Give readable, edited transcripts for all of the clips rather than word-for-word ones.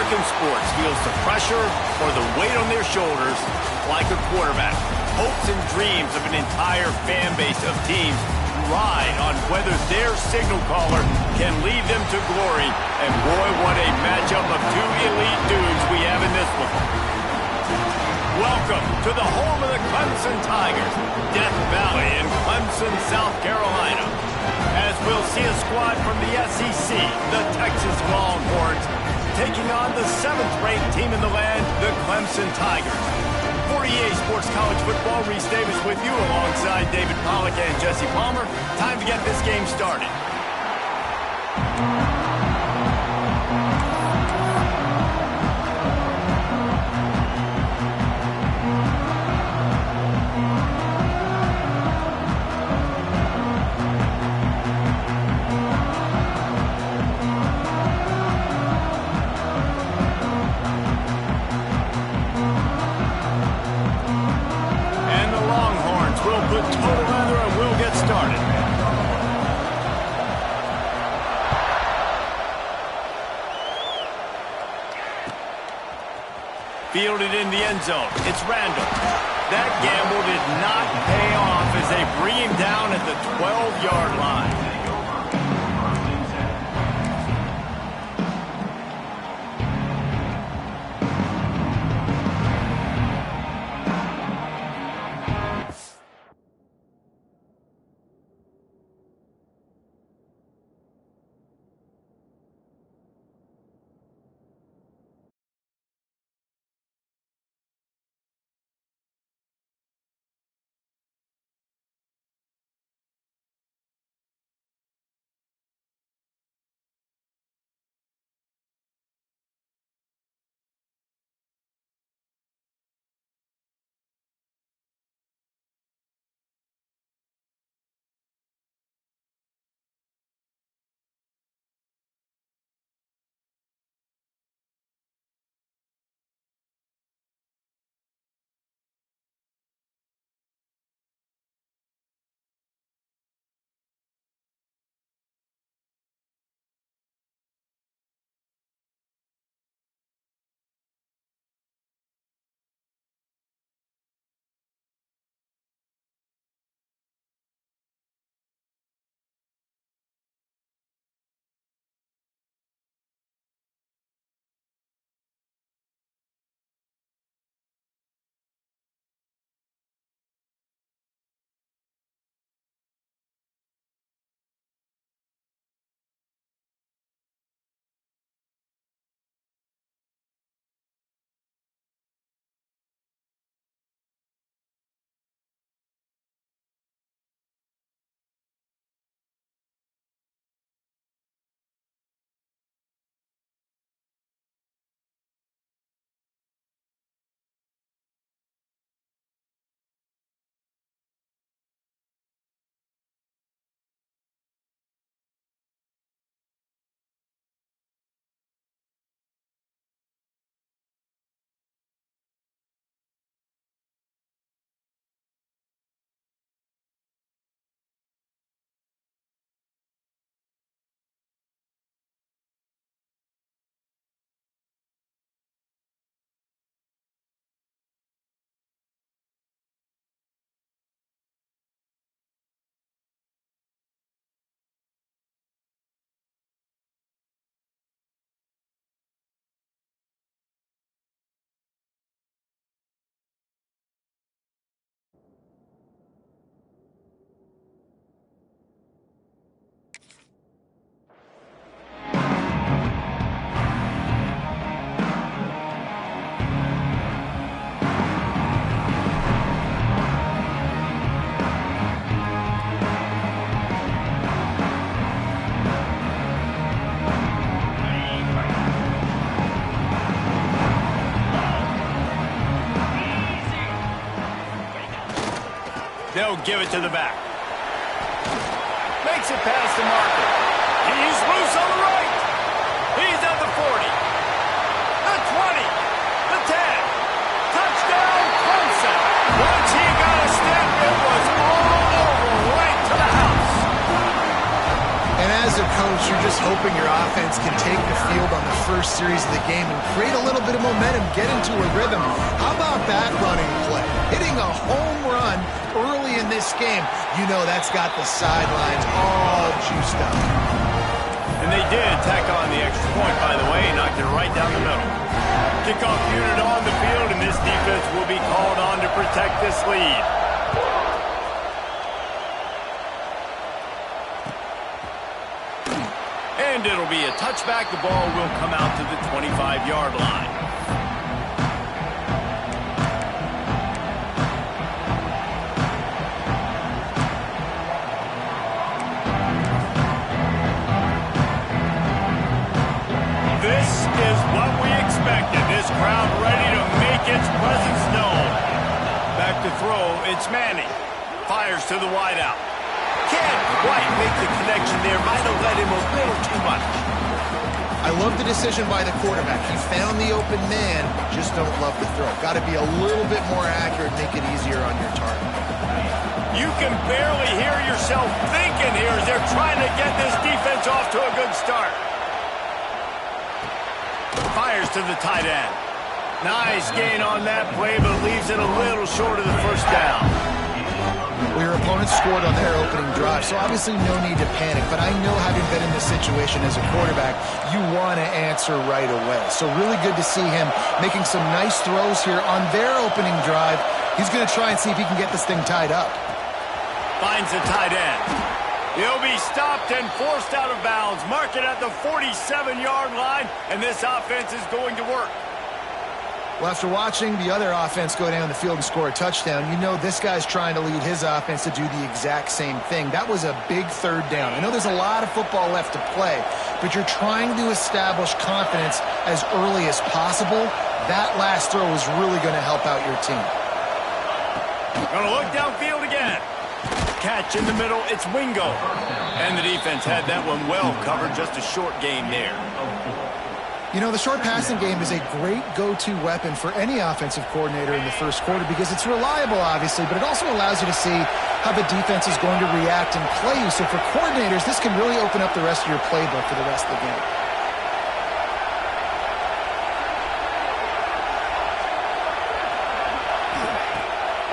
work in sports feels the pressure or the weight on their shoulders like a quarterback. Hopes and dreams of an entire fan base of teams ride on whether their signal caller can lead them to glory. And boy, what a matchup of two elite dudes we have in this one. Welcome to the home of the Clemson Tigers, Death Valley in Clemson, South Carolina. As we'll see a squad from the SEC, the Texas Longhorns, taking on the 7th-ranked team in the land, the Clemson Tigers. For EA Sports College Football, Reese Davis with you alongside David Pollack and Jesse Palmer. Time to get this game started. Fielded in the end zone. It's Randall. That gamble did not pay off as they bring him down at the 12-yard line. They'll give it to the back. Makes it past the marker. He's loose on the right. He's at the 40. The 20. The 10. Touchdown, Clemson. Once he got a step, it was all over right to the house. And as a coach, you're just hoping your offense can take the field on the first series of the game and create a little bit of momentum, get into a rhythm. How about that running play? Hitting a home run early in this game. You know that's got the sidelines all juiced up. And they did tack on the extra point, by the way, knocked it right down the middle. Kickoff unit on the field, and this defense will be called on to protect this lead. And it'll be a touchback. The ball will come out to the 25-yard line. This is what we expected. This crowd ready to make its presence known. Back to throw, it's Manning. Fires to the wideout. Can't quite make the connection there. Might have let him a little too much. I love the decision by the quarterback. He found the open man, just don't love the throw. Got to be a little bit more accurate, make it easier on your target. You can barely hear yourself thinking here as they're trying to get this defense off to a good start. Fires to the tight end. Nice gain on that play, but leaves it a little short of the first down. Well, your opponent scored on their opening drive, so obviously no need to panic. But I know, having been in this situation as a quarterback, you want to answer right away. So really good to see him making some nice throws here on their opening drive. He's going to try and see if he can get this thing tied up. Finds the tight end. He'll be stopped and forced out of bounds. Mark it at the 47-yard line, and this offense is going to work. Well, after watching the other offense go down the field and score a touchdown, you know this guy's trying to lead his offense to do the exact same thing. That was a big third down. I know there's a lot of football left to play, but you're trying to establish confidence as early as possible. That last throw is really going to help out your team. Going to look downfield again. Catch in the middle, it's Wingo. And the defense had that one well covered, just a short gain there. You know, the short passing game is a great go-to weapon for any offensive coordinator in the first quarter because it's reliable, obviously, but it also allows you to see how the defense is going to react and play you. So for coordinators, this can really open up the rest of your playbook for the rest of the game.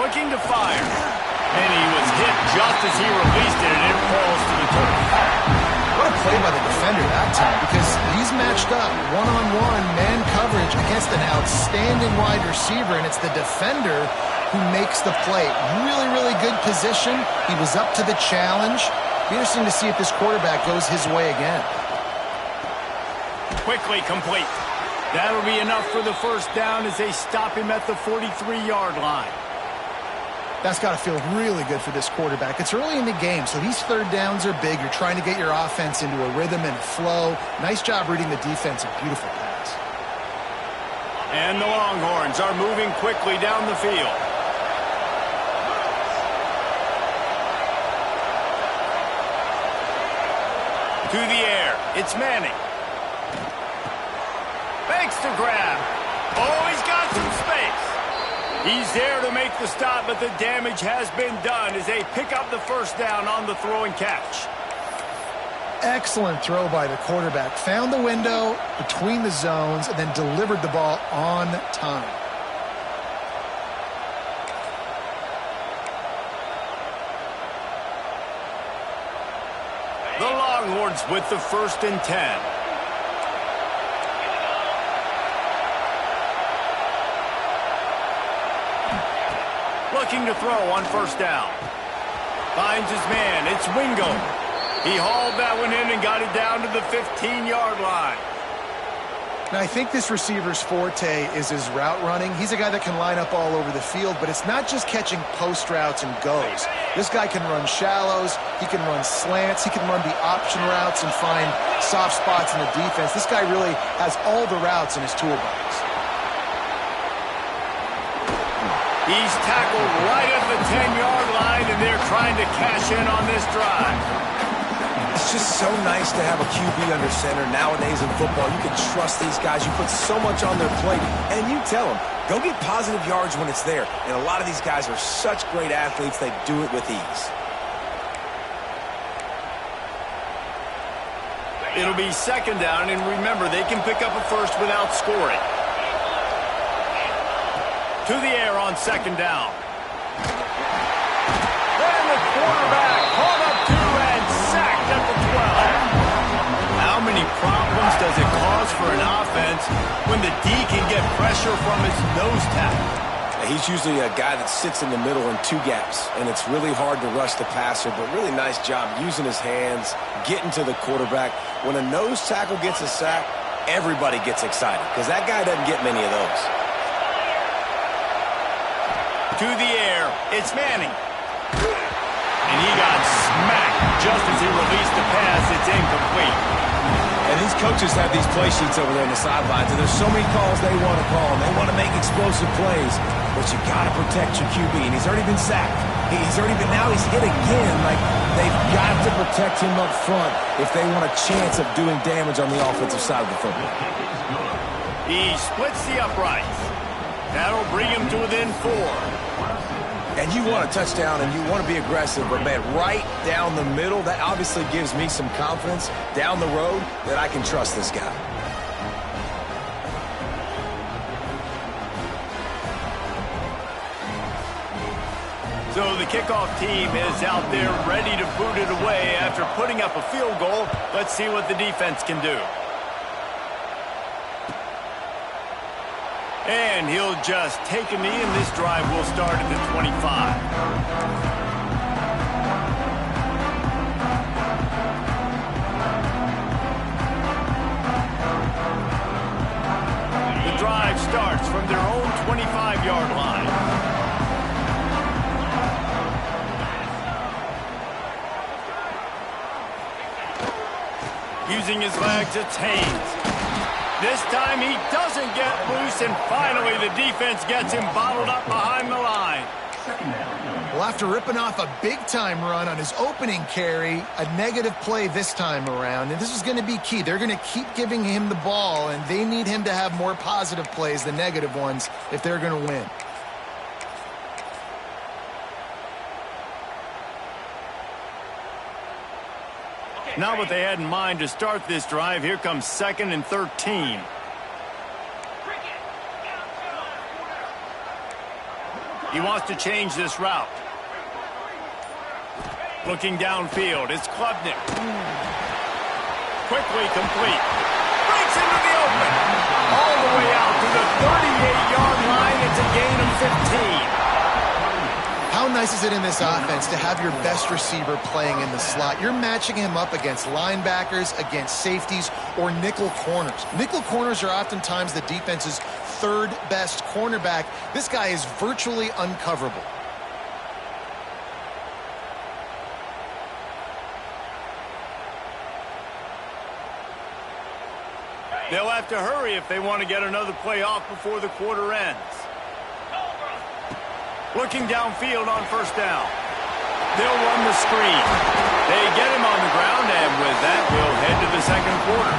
Looking to fire. And he was hit just as he released it, and it falls to the turf. What a play by the defender that time, because he's matched up one-on-one man coverage against an outstanding wide receiver, and it's the defender who makes the play. Really, really good position. He was up to the challenge. Be interesting to see if this quarterback goes his way again. Quickly complete. That'll be enough for the first down as they stop him at the 43-yard line. That's got to feel really good for this quarterback. It's early in the game, so these third downs are big. You're trying to get your offense into a rhythm and flow. Nice job reading the defense. A beautiful pass. And the Longhorns are moving quickly down the field. To the air. It's Manning. Fakes to grab. Oh, he's got some space. He's there to make the stop, but the damage has been done as they pick up the first down on the throw and catch. Excellent throw by the quarterback. Found the window between the zones and then delivered the ball on time. The Longhorns with the 1st and 10. Looking to throw on first down. Finds his man. It's Wingo. He hauled that one in and got it down to the 15-yard line. Now, I think this receiver's forte is his route running. He's a guy that can line up all over the field, but it's not just catching post routes and goes. This guy can run shallows. He can run slants. He can run the option routes and find soft spots in the defense. This guy really has all the routes in his toolbox. He's tackled right at the 10-yard line, and they're trying to cash in on this drive. It's just so nice to have a QB under center nowadays in football. You can trust these guys. You put so much on their plate, and you tell them, go get positive yards when it's there. And a lot of these guys are such great athletes, they do it with ease. It'll be second down, and remember, they can pick up a first without scoring. To the air on second down. And the quarterback caught up to and sacked at the 12. How many problems does it cause for an offense when the D can get pressure from his nose tackle? He's usually a guy that sits in the middle in two gaps, and it's really hard to rush the passer, but really nice job using his hands, getting to the quarterback. When a nose tackle gets a sack, everybody gets excited because that guy doesn't get many of those. To the air, it's Manning. And he got smacked just as he released the pass. It's incomplete. And these coaches have these play sheets over there on the sidelines, and there's so many calls they want to call, and they want to make explosive plays, but you got to protect your QB, and he's already been sacked. Now he's hit again. Like, they've got to protect him up front if they want a chance of doing damage on the offensive side of the football. He splits the uprights. That'll bring him to within 4. And you want a touchdown and you want to be aggressive, but, man, right down the middle, that obviously gives me some confidence down the road that I can trust this guy. So the kickoff team is out there ready to boot it away after putting up a field goal. Let's see what the defense can do. And he'll just take a knee, and this drive will start at the 25. The drive starts from their own 25-yard line. Using his legs, it's Haynes. This time he doesn't get loose, and finally the defense gets him bottled up behind the line. Well, after ripping off a big-time run on his opening carry, a negative play this time around, and this is going to be key. They're going to keep giving him the ball, and they need him to have more positive plays than negative ones if they're going to win. Not what they had in mind to start this drive. Here comes 2nd and 13. He wants to change this route. Looking downfield, it's Klubnik. Quickly complete. Breaks into the open. All the way out to the 38-yard line. It's a gain of 15. How nice is it in this offense to have your best receiver playing in the slot? You're matching him up against linebackers, against safeties, or nickel corners. Nickel corners are oftentimes the defense's third best cornerback. This guy is virtually uncoverable. They'll have to hurry if they want to get another play off before the quarter ends. Looking downfield on first down. They'll run the screen. They get him on the ground, and with that, we'll head to the second quarter.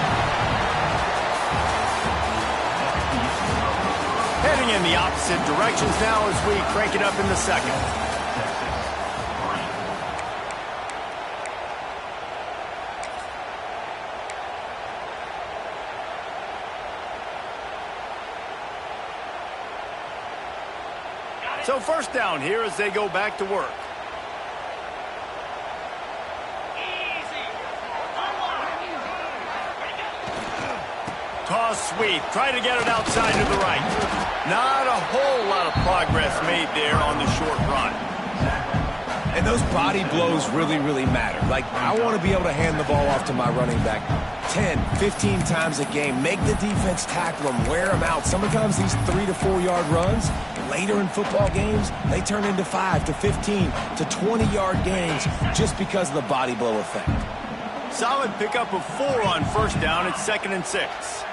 Heading in the opposite directions now as we crank it up in the second. So first down here as they go back to work. Toss sweep. Try to get it outside to the right. Not a whole lot of progress made there on the short run. And those body blows really, really matter. Like, I want to be able to hand the ball off to my running back 10, 15 times a game. Make the defense tackle them, wear them out. Sometimes these 3 to 4 yard runs, later in football games, they turn into 5 to 15 to 20-yard games just because of the body blow effect. Solid pickup of 4 on first down. It's 2nd and 6.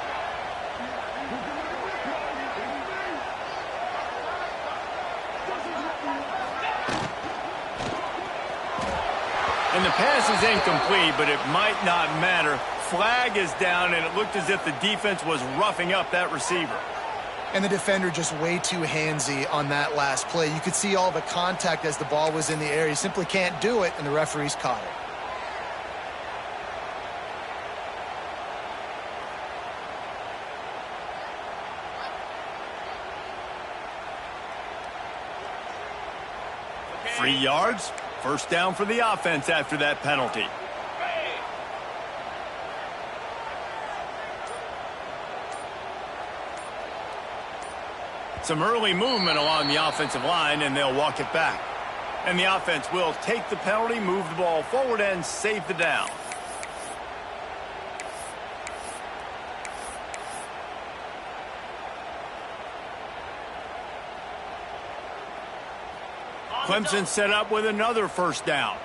And the pass is incomplete, but it might not matter. Flag is down, and it looked as if the defense was roughing up that receiver. And the defender just way too handsy on that last play. You could see all the contact as the ball was in the air. He simply can't do it, and the referee's caught it. 3 yards. First down for the offense after that penalty. Some early movement along the offensive line, and they'll walk it back. And the offense will take the penalty, move the ball forward, and save the down. Clemson set up with another first down.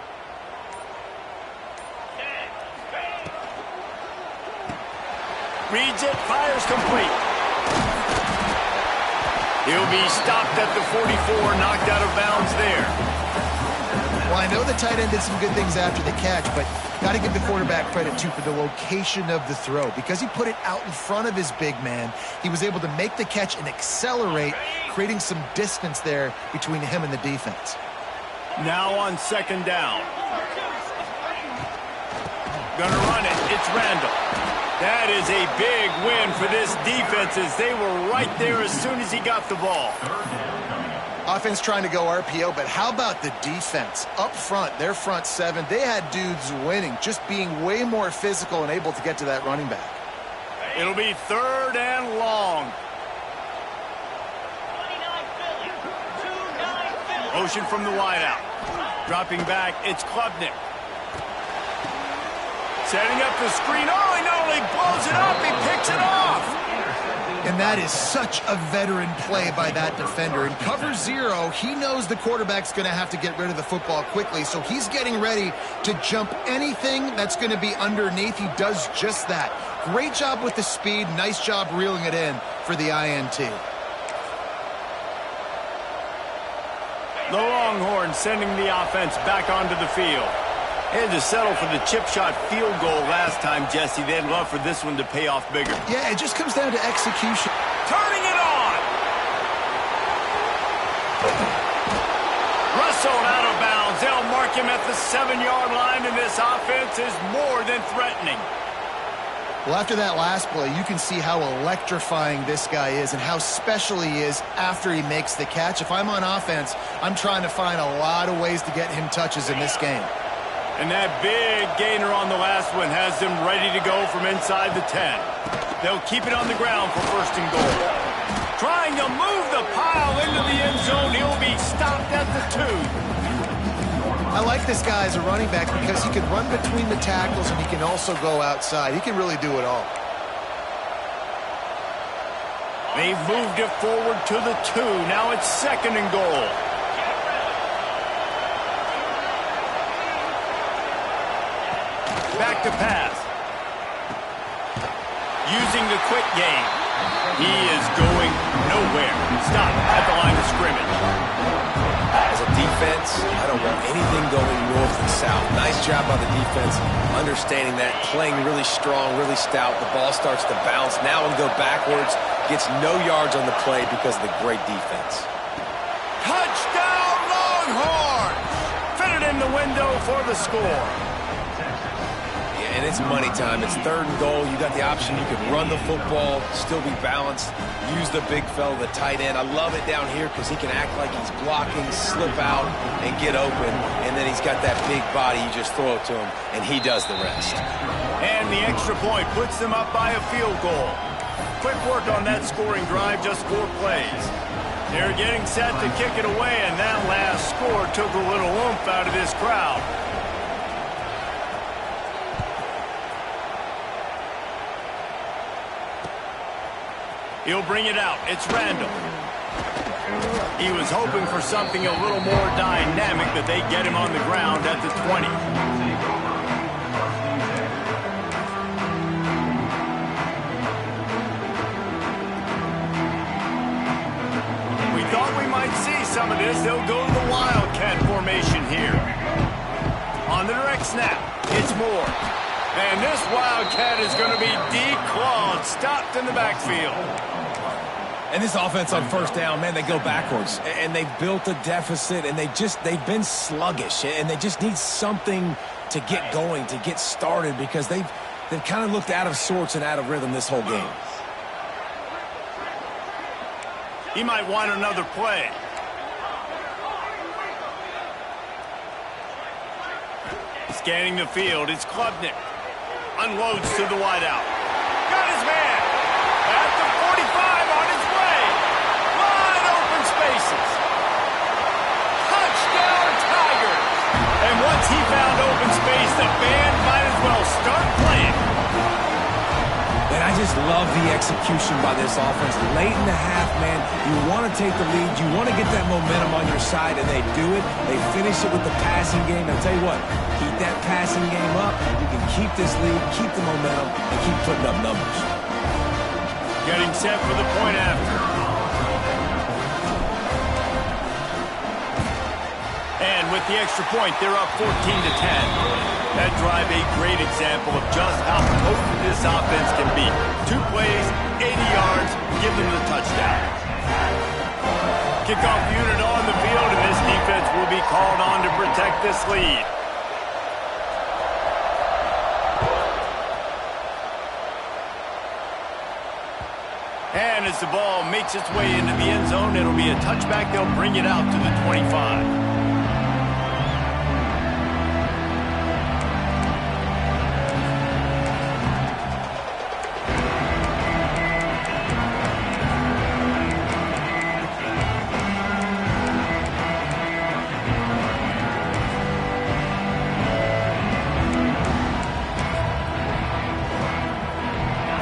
Reads it, fires complete. He'll be stopped at the 44, knocked out of bounds there. Well, I know the tight end did some good things after the catch, but got to give the quarterback credit, too, for the location of the throw. Because he put it out in front of his big man, he was able to make the catch and accelerate, creating some distance there between him and the defense. Now on second down. Gonna run it. It's Randall. That is a big win for this defense as they were right there as soon as he got the ball. Offense trying to go RPO, but how about the defense? Up front, their front seven, they had dudes winning, just being way more physical and able to get to that running back. It'll be third and long. Motion from the wideout. Dropping back, it's Klubnik. Setting up the screen. Oh, he not only blows it up, he picks it off. And that is such a veteran play by that defender. In cover zero, he knows the quarterback's going to have to get rid of the football quickly, so he's getting ready to jump anything that's going to be underneath. He does just that. Great job with the speed. Nice job reeling it in for the INT. The Longhorns sending the offense back onto the field. Had to settle for the chip shot field goal last time, Jesse. They'd love for this one to pay off bigger. Yeah, it just comes down to execution. Turning it on! Wrestled out of bounds. They'll mark him at the 7-yard line, and this offense is more than threatening. Well, after that last play, you can see how electrifying this guy is and how special he is after he makes the catch. If I'm on offense, I'm trying to find a lot of ways to get him touches in this game. And that big gainer on the last one has them ready to go from inside the 10. They'll keep it on the ground for first and goal. Trying to move the pile into the end zone. He'll be stopped at the 2. I like this guy as a running back because he can run between the tackles and he can also go outside. He can really do it all. They've moved it forward to the 2. Now it's second and goal. Back to pass. Using the quick game. He is going nowhere. Stop at the line of scrimmage. As a defense, I don't want anything going north and south. Nice job by the defense, understanding that, playing really strong, really stout. The ball starts to bounce. Now and go backwards. Gets no yards on the play because of the great defense. Touchdown, Longhorns! Fitted in the window for the score. And it's money time. It's third and goal. You got the option. You can run the football, still be balanced, use the big fella, the tight end. I love it down here because he can act like he's blocking, slip out, and get open. And then he's got that big body. You just throw it to him, and he does the rest. And the extra point puts them up by a field goal. Quick work on that scoring drive, just 4 plays. They're getting set to kick it away, and that last score took a little oomph out of this crowd. He'll bring it out. It's Randall. He was hoping for something a little more dynamic, but they get him on the ground at the 20. We thought we might see some of this. They'll go to the Wildcat formation here. On the direct snap, it's Moore. And this Wildcat is going to be declawed, stopped in the backfield. And this offense on first down, man, they go backwards. And they've built a deficit, and they've been sluggish. And they just need something to get going, to get started, because they've kind of looked out of sorts and out of rhythm this whole game. He might want another play. Scanning the field, it's Klubnik. Unloads to the wideout. Got his man. At the 45 on his way. Wide open spaces. Touchdown, Tigers. And once he found open space, the band might as well start playing. And I just love the execution by this offense. Late in the half, man, you want to take the lead. You want to get that momentum on your side, and they do it. They finish it with the passing game. I'll tell you what, keep that passing game up. You can keep this lead, keep the momentum, and keep putting up numbers. Getting set for the point after. And with the extra point, they're up 14-10. That drive a great example of just how potent this offense can be. 2 plays, 80 yards, give them the touchdown. Kickoff unit on the field, and this defense will be called on to protect this lead. And as the ball makes its way into the end zone, it'll be a touchback. They'll bring it out to the 25.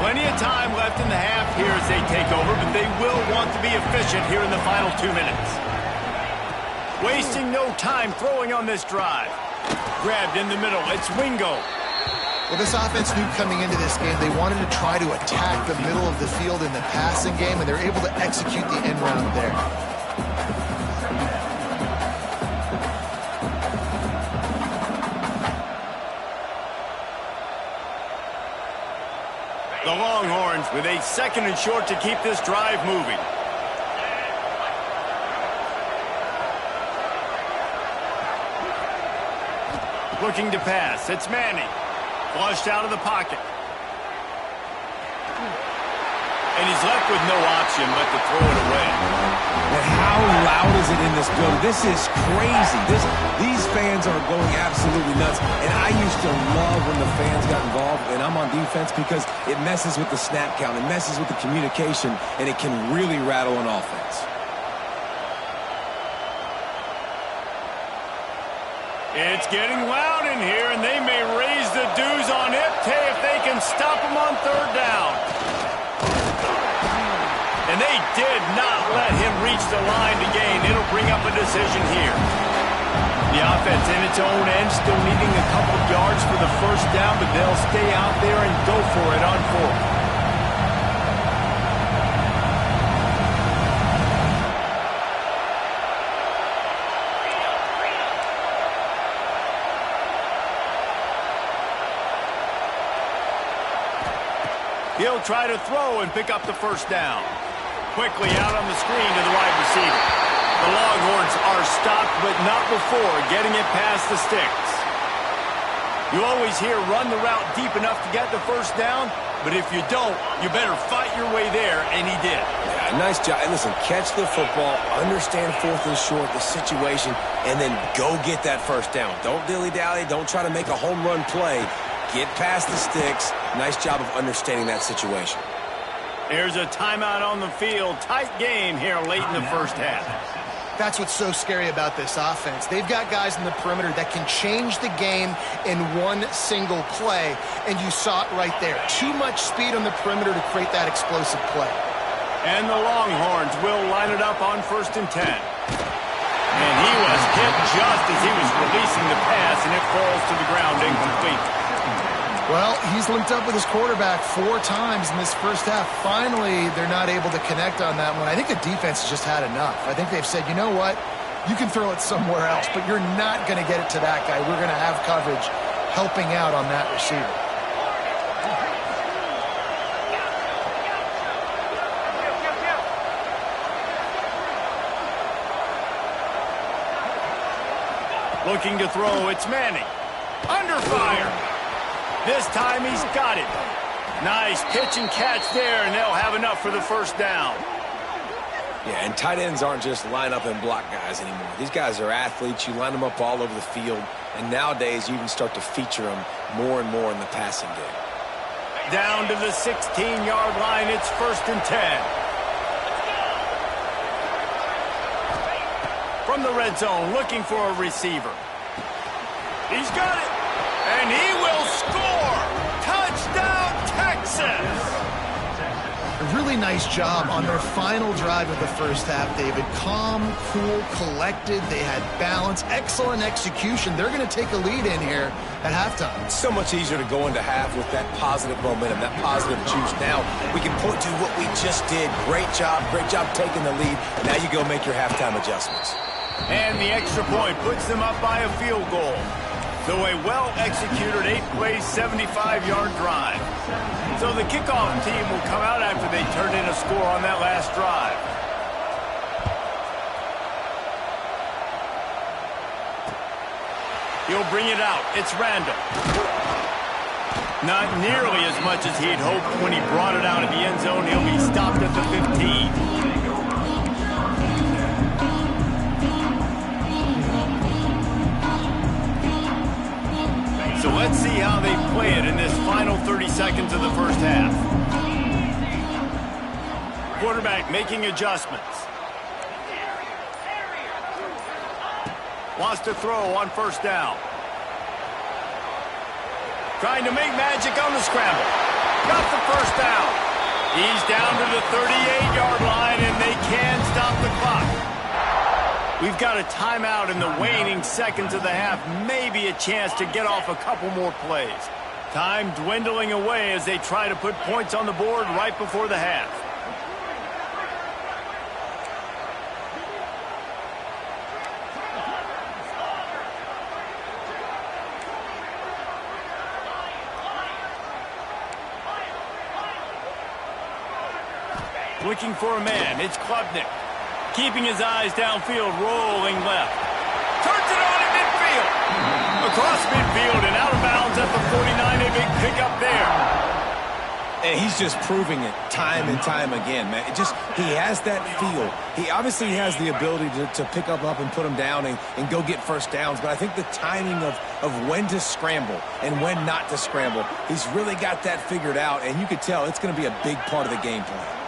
Plenty of time left in the half here as they take over, but they will want to be efficient here in the final 2 minutes. Wasting no time throwing on this drive. Grabbed in the middle. It's Wingo. Well, this offense knew coming into this game they wanted to try to attack the middle of the field in the passing game, and they're able to execute the end round there. The Longhorns with a 2nd and short to keep this drive moving. Looking to pass. It's Manning. Flushed out of the pocket. And he's left with no option but to throw it away. And how loud is it in this building? This is crazy. These fans are going absolutely nuts. And I used to love when the fans got involved, and I'm on defense, because it messes with the snap count. It messes with the communication, and it can really rattle an offense. It's getting loud in here, and they may raise the dues on Ipte if they can stop him on 3rd down. And they did not let him reach the line to gain. It'll bring up a decision here. The offense in its own end, still needing a couple of yards for the 1st down, but they'll stay out there and go for it on 4th. He'll try to throw and pick up the 1st down. Quickly out on the screen to the wide receiver. The Longhorns are stopped, but not before getting it past the sticks. You always hear run the route deep enough to get the 1st down, but if you don't, you better fight your way there, and he did. Yeah, nice job. And listen, catch the football, understand 4th and short, the situation, and then go get that 1st down. Don't dilly-dally. Don't try to make a home run play. Get past the sticks. Nice job of understanding that situation. There's a timeout on the field. Tight game here late in the 1st half. That's what's so scary about this offense. They've got guys in the perimeter that can change the game in one single play, and you saw it right there. Too much speed on the perimeter to create that explosive play. And the Longhorns will line it up on 1st and 10. And he was hit just as he was releasing the pass, and it falls to the ground incomplete. Well, he's linked up with his quarterback 4 times in this 1st half. Finally, they're not able to connect on that one. I think the defense has just had enough. I think they've said, you know what? You can throw it somewhere else, but you're not going to get it to that guy. We're going to have coverage helping out on that receiver. Looking to throw, it's Manning. Under fire. This time he's got it. Nice pitch and catch there, and they'll have enough for the 1st down. Yeah, and tight ends aren't just line up and block guys anymore. These guys are athletes. You line them up all over the field, and nowadays you even start to feature them more and more in the passing game. Down to the 16-yard line, it's 1st and 10. From the red zone, looking for a receiver. He's got it, and he will score! Touchdown, Texas! A really nice job on their final drive of the first half, David. Calm, cool, collected. They had balance, excellent execution. They're going to take a lead in here at halftime. It's so much easier to go into half with that positive momentum, that positive juice. Now we can point to what we just did. Great job taking the lead. And now you go make your halftime adjustments. And the extra point puts them up by a field goal. So a well-executed 8-play, 75-yard drive. So the kickoff team will come out after they turned in a score on that last drive. He'll bring it out. It's Randall. Not nearly as much as he'd hoped when he brought it out of the end zone. He'll be stopped at the 15. So let's see how they play it in this final 30 seconds of the first half. Quarterback making adjustments. Wants to throw on 1st down. Trying to make magic on the scramble. Got the 1st down. He's down to the 38-yard line, and they can stop the clock. We've got a timeout in the waning seconds of the half. Maybe a chance to get off a couple more plays. Time dwindling away as they try to put points on the board right before the half. Looking for a man. It's Klubnik. Keeping his eyes downfield, rolling left. Turns it on at midfield. Across midfield and out of bounds at the 49. A big pickup there. And he's just proving it time and time again, man. He has that feel. He obviously has the ability to pick up and put him down and go get 1st downs. But I think the timing of when to scramble and when not to scramble, he's really got that figured out. And you could tell it's going to be a big part of the game plan.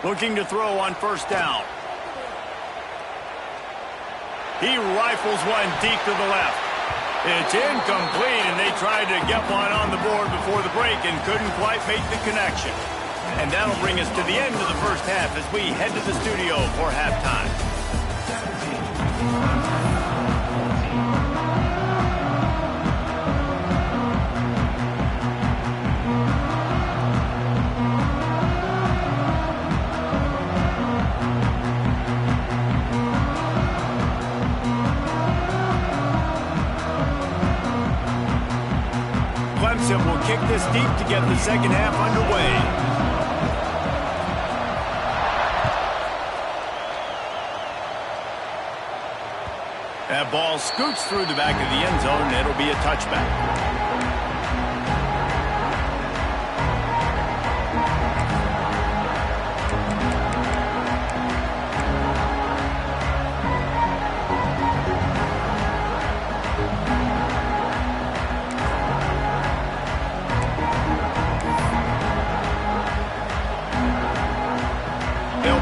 Looking to throw on 1st down. He rifles one deep to the left. It's incomplete, and they tried to get one on the board before the break and couldn't quite make the connection. And that'll bring us to the end of the first half as we head to the studio for halftime. Clemson will kick this deep to get the second half underway. That ball scoots through the back of the end zone, and it'll be a touchback.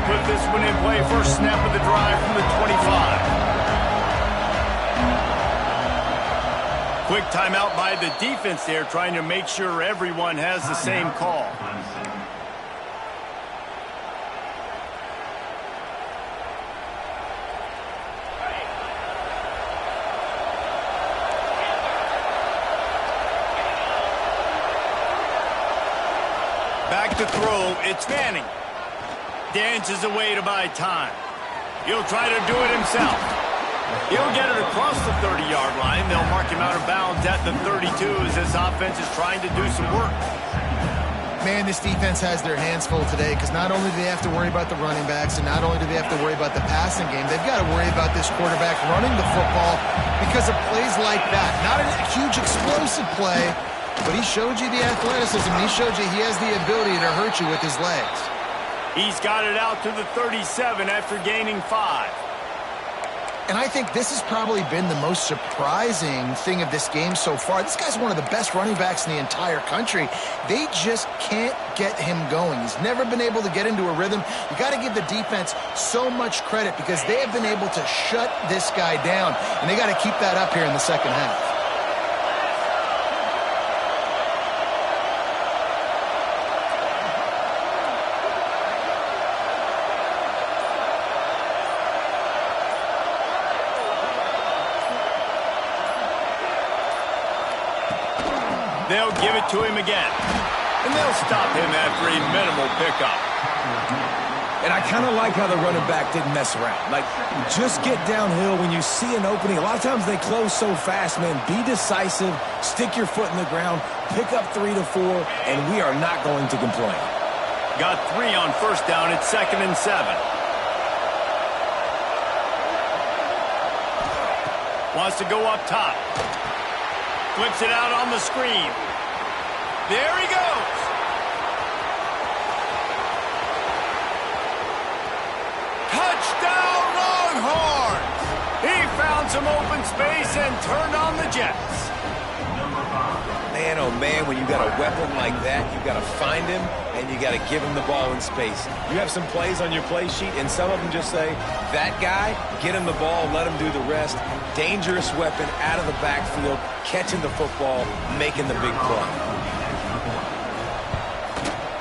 Put this one in play. First snap of the drive from the 25. Quick timeout by the defense there, trying to make sure everyone has the same call. Back to throw. It's Manning. Dances away to buy time. He'll try to do it himself. He'll get it across the 30-yard line. They'll mark him out of bounds at the 32 as this offense is trying to do some work. Man, this defense has their hands full today because not only do they have to worry about the running backs and not only do they have to worry about the passing game, they've got to worry about this quarterback running the football because of plays like that. Not a huge explosive play, but he showed you the athleticism, and he showed you he has the ability to hurt you with his legs. He's got it out to the 37 after gaining 5. And I think this has probably been the most surprising thing of this game so far. This guy's one of the best running backs in the entire country. They just can't get him going. He's never been able to get into a rhythm. You got to give the defense so much credit because they have been able to shut this guy down, and they got to keep that up here in the second half. They'll give it to him again. And they'll stop him after a minimal pickup. And I kind of like how the running back didn't mess around. Like, just get downhill when you see an opening. A lot of times they close so fast, man. Be decisive, stick your foot in the ground, pick up 3 to 4, and we are not going to complain. Got 3 on first down. It's 2nd and 7. Wants to go up top. Flips it out on the screen. There he goes. Touchdown, Longhorns! He found some open space and turned on the Jets. Man, oh man, when you got a weapon like that, you got to find him and you got to give him the ball in space. You have some plays on your play sheet, and some of them just say, that guy, get him the ball, let him do the rest. Dangerous weapon out of the backfield, catching the football, making the big play.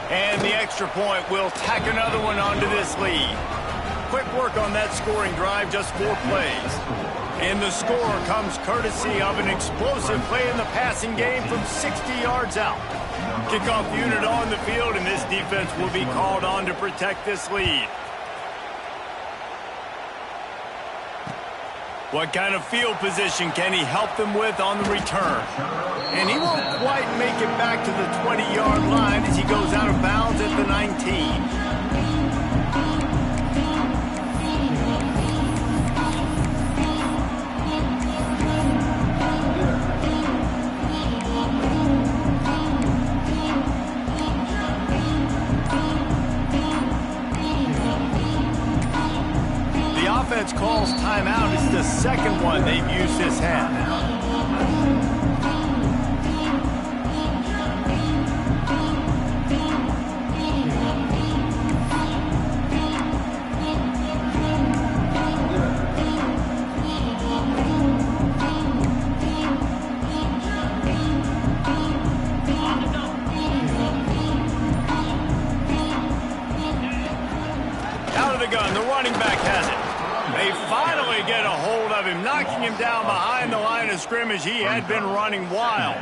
And the extra point will tack another one onto this lead. Quick work on that scoring drive, just 4 plays. And the score comes courtesy of an explosive play in the passing game from 60 yards out. Kickoff unit on the field, and this defense will be called on to protect this lead. What kind of field position can he help them with on the return? And he won't quite make it back to the 20-yard line as he goes out of bounds at the 19. Offense calls timeout. It's the second one they've used this half. Out of the gun, the running back has it. They finally get a hold of him, knocking him down behind the line of scrimmage. He had been running wild.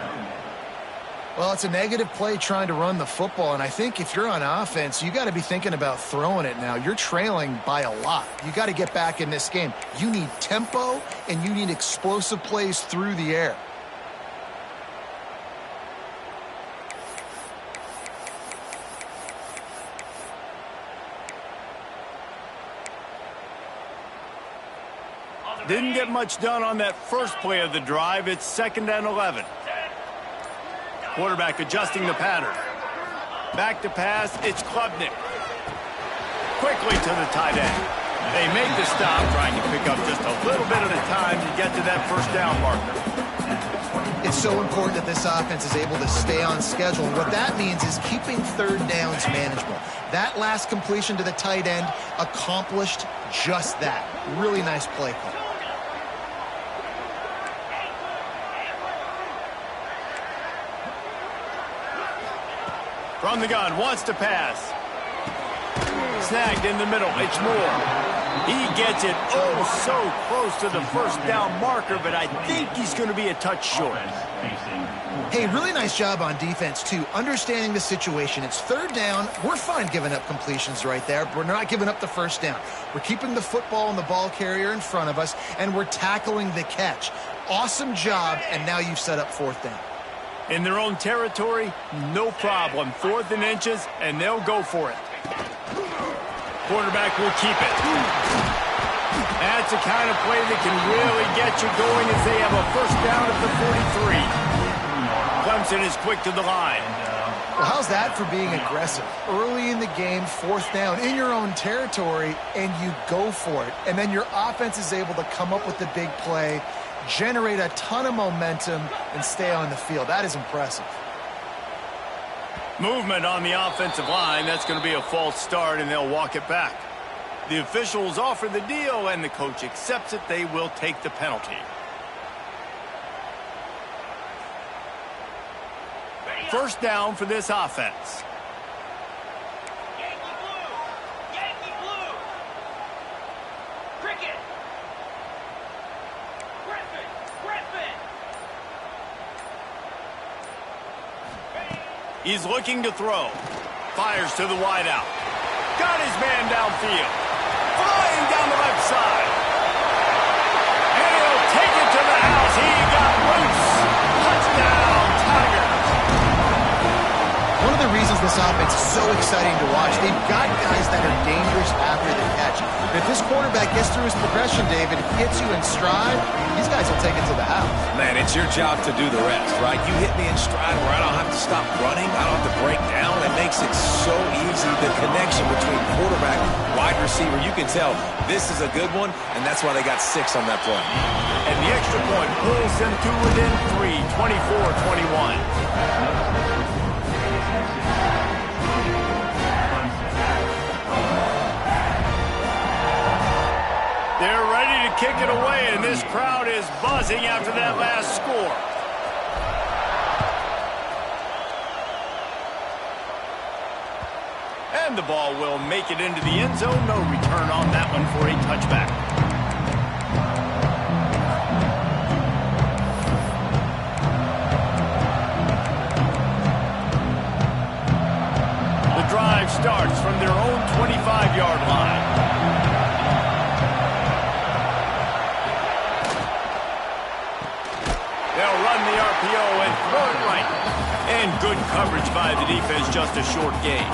Well, it's a negative play trying to run the football, and I think if you're on offense, you got to be thinking about throwing it now. You're trailing by a lot. You got to get back in this game. You need tempo, and you need explosive plays through the air. Didn't get much done on that first play of the drive. It's 2nd and 11. Quarterback adjusting the pattern. Back to pass. It's Klubnik. Quickly to the tight end. They make the stop, trying to pick up just a little bit at a time to get to that first down marker. It's so important that this offense is able to stay on schedule. And what that means is keeping third downs manageable. That last completion to the tight end accomplished just that. Really nice play call. From the gun, wants to pass. Snagged in the middle. It's Moore. He gets it so close to the first down marker, but I think he's going to be a touch short. Hey, really nice job on defense, too. Understanding the situation. It's third down. We're fine giving up completions right there, but we're not giving up the first down. We're keeping the football and the ball carrier in front of us, and we're tackling the catch. Awesome job, and now you've set up 4th down. In their own territory, no problem. 4th and inches, and they'll go for it. Quarterback will keep it. That's the kind of play that can really get you going as they have a first down at the 43. Clemson is quick to the line. Well, how's that for being aggressive? Early in the game, fourth down, in your own territory, and you go for it. And then your offense is able to come up with the big play, generate a ton of momentum, and stay on the field. That is impressive. Movement on the offensive line. That's going to be a false start, and they'll walk it back. The officials offer the deal, and the coach accepts it. They will take the penalty. First down for this offense. Yankee blue! Yankee blue! Cricket! Griffin! Griffin! He's looking to throw. Fires to the wideout. Got his man downfield. Flying down the left side. And he'll take it to the house. He got loose. Touchdown, Tigers. One of the reasons this offense is so exciting to watch, they've got guys that are dangerous after the catch. And if this quarterback gets through his progression, David, hits you in stride, these guys will take it to the house. Man, it's your job to do the rest, right? You hit me in stride where I don't have to stop running. I don't have to break down. It makes it so easy. The connection between quarterback, wide receiver, you can tell this is a good one, and that's why they got 6 on that play. And the extra point pulls them to within 3, 24-21. They're ready to kick it away, and this crowd is buzzing after that last score. And the ball will make it into the end zone. No return on that one for a touchback. The drive starts from their own 25-yard line. They'll run the RPO and throw it right. And good coverage by the defense, just a short gain.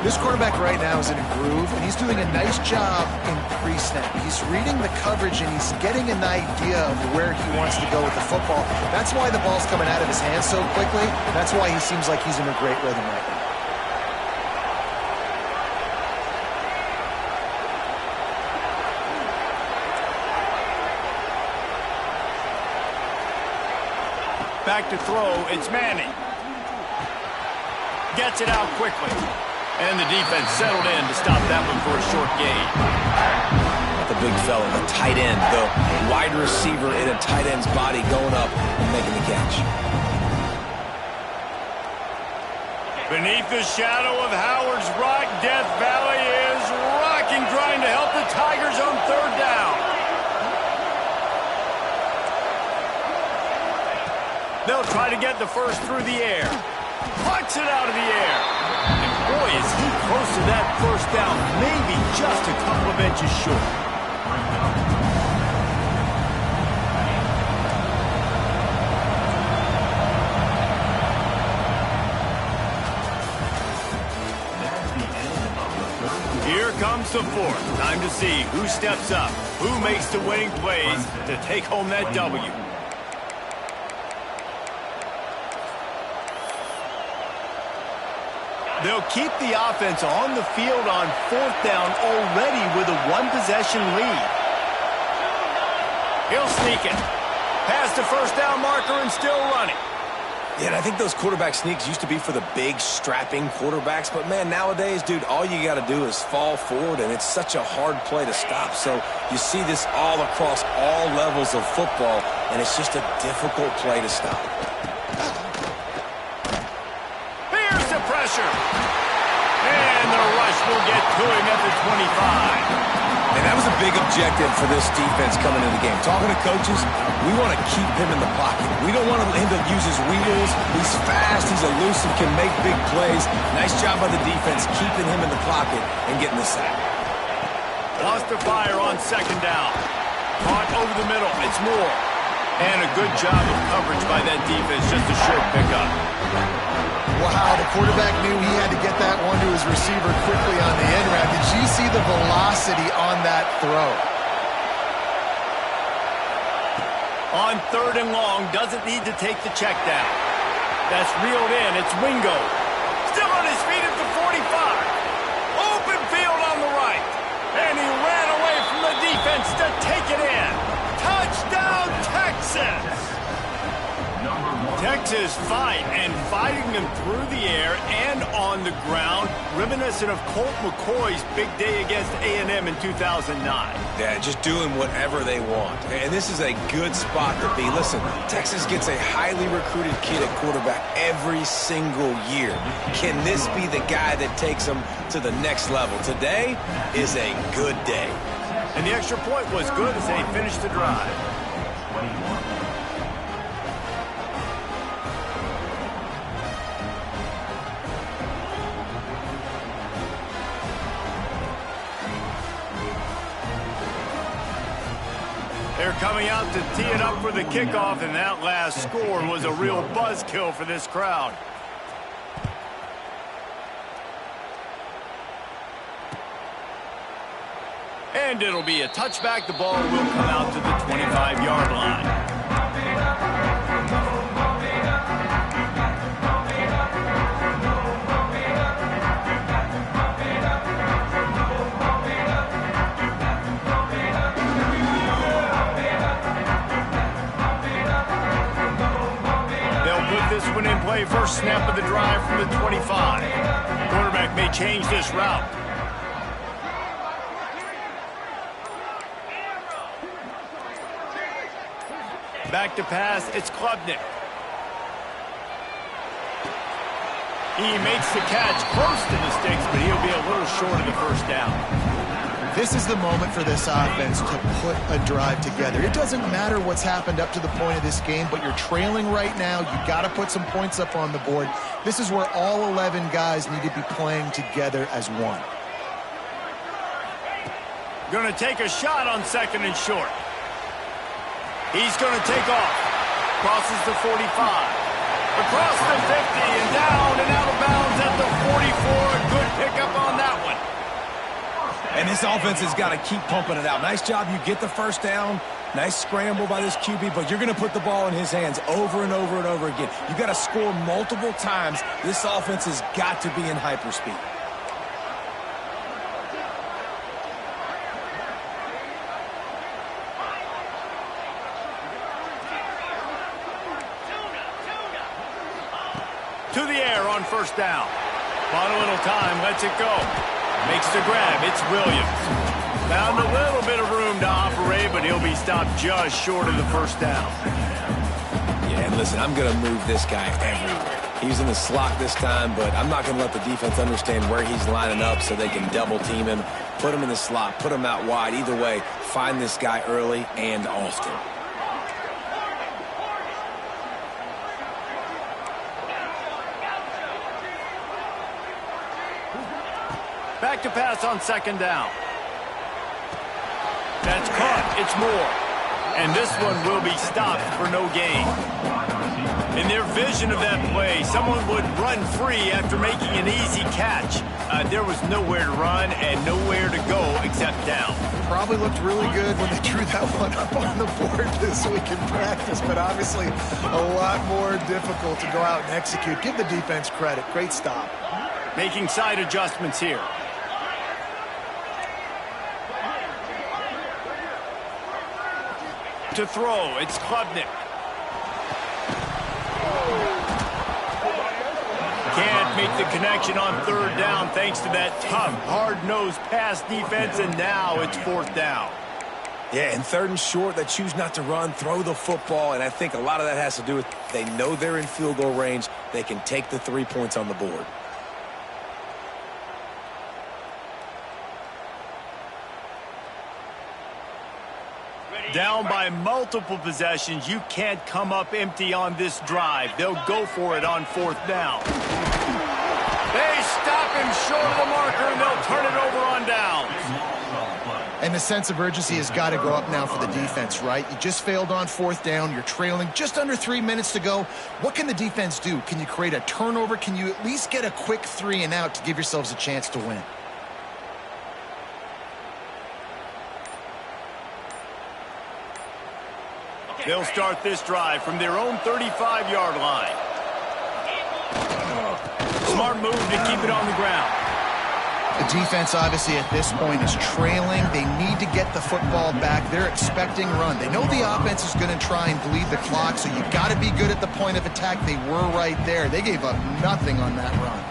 This quarterback right now is in a groove, and he's doing a nice job in pre-snap. He's reading the coverage, and he's getting an idea of where he wants to go with the football. That's why the ball's coming out of his hands so quickly. That's why he seems like he's in a great rhythm right now. Back to throw, it's Manning. Gets it out quickly. And the defense settled in to stop that one for a short gain. The big fella, the tight end, the wide receiver in a tight end's body going up and making the catch. Beneath the shadow of Howard's Rock, Death Valley is rocking, trying to help the Tigers on third down. They'll try to get the first through the air. Puts it out of the air. And boy, is he close to that first down. Maybe just a couple of inches short. Here comes the fourth. Time to see who steps up, who makes the winning plays to take home that W. They'll keep the offense on the field on fourth down already with a one-possession lead. He'll sneak it. Past the first down marker and still running. Yeah, and I think those quarterback sneaks used to be for the big, strapping quarterbacks. But, man, nowadays, dude, all you got to do is fall forward, and it's such a hard play to stop. So you see this all across all levels of football, and it's just a difficult play to stop. Here's the pressure. And the rush will get to him at the 25. And that was a big objective for this defense coming into the game. Talking to coaches, we want to keep him in the pocket. We don't want him to use his wheels. He's fast, he's elusive, can make big plays. Nice job by the defense keeping him in the pocket and getting the sack. Lost to fire on second down. Caught over the middle. It's Moore. And a good job of coverage by that defense. Just a short pickup. Wow, the quarterback knew he had to get that one to his receiver quickly on the end route. Did you see the velocity on that throw? On 3rd and long, doesn't need to take the check down. That's reeled in. It's Wingo. Still on his feet at the 45. Open field on the right. And he ran away from the defense to take it in. Touchdown, Texas! Texas fighting them through the air and on the ground, reminiscent of Colt McCoy's big day against A&M in 2009. Yeah, just doing whatever they want. And this is a good spot to be. Listen, Texas gets a highly recruited kid at quarterback every single year. Can this be the guy that takes them to the next level? Today is a good day. And the extra point was good as they finished the drive. They're coming out to tee it up for the kickoff, and that last score was a real buzzkill for this crowd. And it'll be a touchback. The ball will come out to the 25-yard line. This one in play, first snap of the drive from the 25. Quarterback may change this route. Back to pass, it's Klubnik. He makes the catch close to the sticks, but he'll be a little short of the first down. This is the moment for this offense to put a drive together. It doesn't matter what's happened up to the point of this game, but you're trailing right now. You got to put some points up on the board. This is where all 11 guys need to be playing together as one. Going to take a shot on 2nd and short. He's going to take off. Crosses the 45. Across the 50 and down and out of bounds at the 44. A good pickup on that one. And this offense has got to keep pumping it out. Nice job. You get the first down. Nice scramble by this QB, but you're going to put the ball in his hands over and over and over again. You got to score multiple times. This offense has got to be in hyperspeed. To the air on first down. Bought a little time, lets it go. Makes the grab, it's Williams. Found a little bit of room to operate, but he'll be stopped just short of the first down. Yeah, and listen, I'm going to move this guy everywhere. He's in the slot this time, but I'm not going to let the defense understand where he's lining up so they can double team him, put him in the slot, put him out wide. Either way, find this guy early and often. Back to pass on 2nd down. That's caught. It's Moore. And this one will be stopped for no gain. In their vision of that play, someone would run free after making an easy catch. There was nowhere to run and nowhere to go except down. Probably looked really good when they drew that one up on the board this week in practice, but obviously a lot more difficult to go out and execute. Give the defense credit. Great stop. Making side adjustments here. To throw, it's Klubnik. Can't make the connection on 3rd down thanks to that tough, hard-nosed pass defense, and now it's 4th down. Yeah, and 3rd and short, they choose not to run, throw the football, and I think a lot of that has to do with they know they're in field goal range. They can take the 3 points on the board. Down by multiple possessions, you can't come up empty on this drive. They'll go for it on 4th down. They stop him short of the marker, and they'll turn it over on downs. And the sense of urgency has got to go up now for the defense, right? You just failed on 4th down. You're trailing just under 3 minutes to go. What can the defense do? Can you create a turnover? Can you at least get a quick 3 and out to give yourselves a chance to win? They'll start this drive from their own 35-yard line. Smart move to keep it on the ground. The defense, obviously, at this point is trailing. They need to get the football back. They're expecting run. They know the offense is going to try and bleed the clock, so you've got to be good at the point of attack. They were right there. They gave up nothing on that run.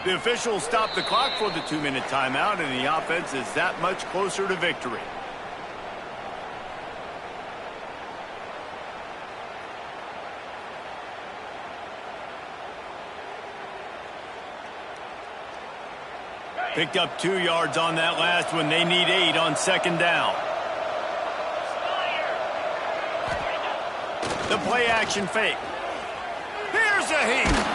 The officials stop the clock for the 2-minute timeout, and the offense is that much closer to victory. Picked up 2 yards on that last one. They need 8 on 2nd down. The play action fake. Here's a heat.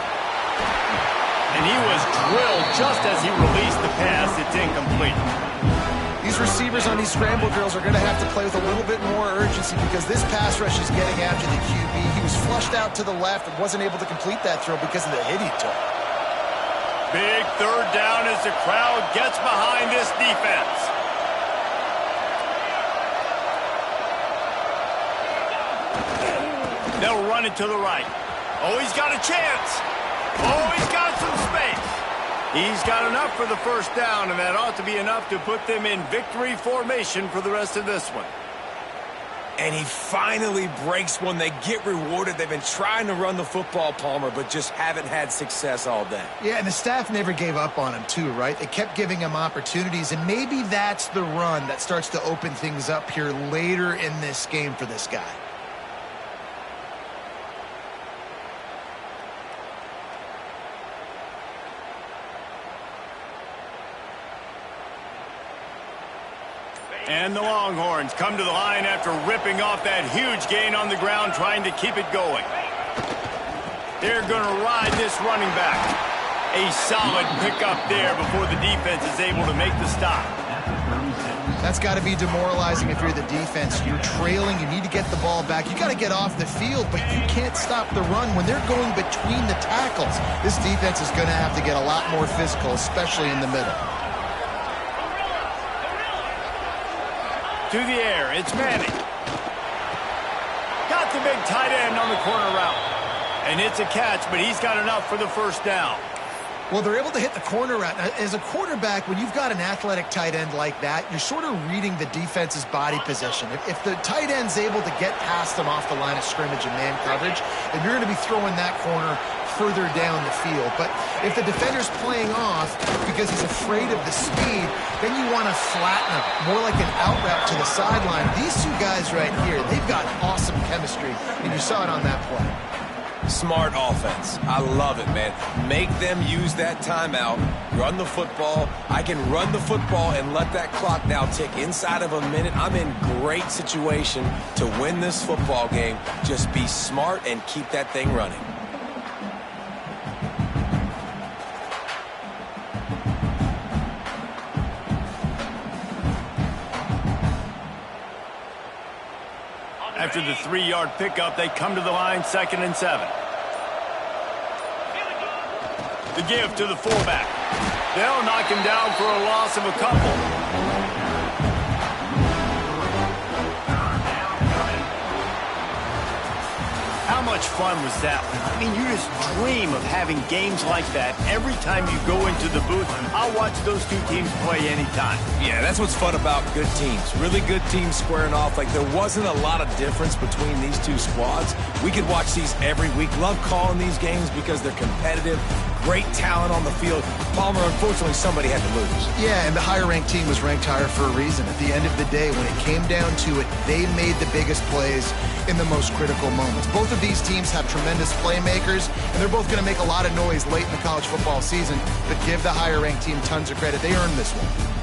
And he was drilled just as he released the pass. It's incomplete. These receivers on these scramble drills are going to have to play with a little bit more urgency because this pass rush is getting after the QB. He was flushed out to the left and wasn't able to complete that throw because of the hit he took. Big 3rd down as the crowd gets behind this defense. They'll run it to the right. Oh, he's got a chance. Oh, he's got some space. He's got enough for the 1st down, and that ought to be enough to put them in victory formation for the rest of this one. And he finally breaks one. They get rewarded. They've been trying to run the football, Palmer, but just haven't had success all day. Yeah, and the staff never gave up on him, too, right? They kept giving him opportunities, and maybe that's the run that starts to open things up here later in this game for this guy. And the Longhorns come to the line after ripping off that huge gain on the ground, trying to keep it going. They're going to ride this running back. A solid pickup there before the defense is able to make the stop. That's got to be demoralizing if you're the defense. You're trailing. You need to get the ball back. You got to get off the field, but you can't stop the run when they're going between the tackles. This defense is going to have to get a lot more physical, especially in the middle. To the air, it's Manning. Got the big tight end on the corner route. And it's a catch, but he's got enough for the 1st down. Well, they're able to hit the corner route. Now, as a quarterback, when you've got an athletic tight end like that, you're sort of reading the defense's body position. If the tight end's able to get past them off the line of scrimmage and man coverage, then you're going to be throwing that corner further down the field. But if the defender's playing off because he's afraid of the speed, then you want to flatten him, more like an out route to the sideline. These 2 guys right here, they've got awesome chemistry, and you saw it on that play. Smart offense. I love it, man. Make them use that timeout, run the football. I can run the football and let that clock now tick inside of a minute. I'm in great situation to win this football game. Just be smart and keep that thing running. After the 3-yard pickup, they come to the line, 2nd and 7. The give to the fullback. They'll knock him down for a loss of a couple. How much fun was that? I mean, you just dream of having games like that every time you go into the booth. I'll watch those 2 teams play anytime. Yeah, that's what's fun about good teams. Really good teams squaring off. Like, there wasn't a lot of difference between these 2 squads. We could watch these every week. Love calling these games because they're competitive. great talent on the field. Palmer, unfortunately, somebody had to lose. Yeah, and the higher-ranked team was ranked higher for a reason. At the end of the day, when it came down to it, they made the biggest plays in the most critical moments. Both of these teams have tremendous playmakers, and they're both going to make a lot of noise late in the college football season, but give the higher-ranked team tons of credit. They earned this one.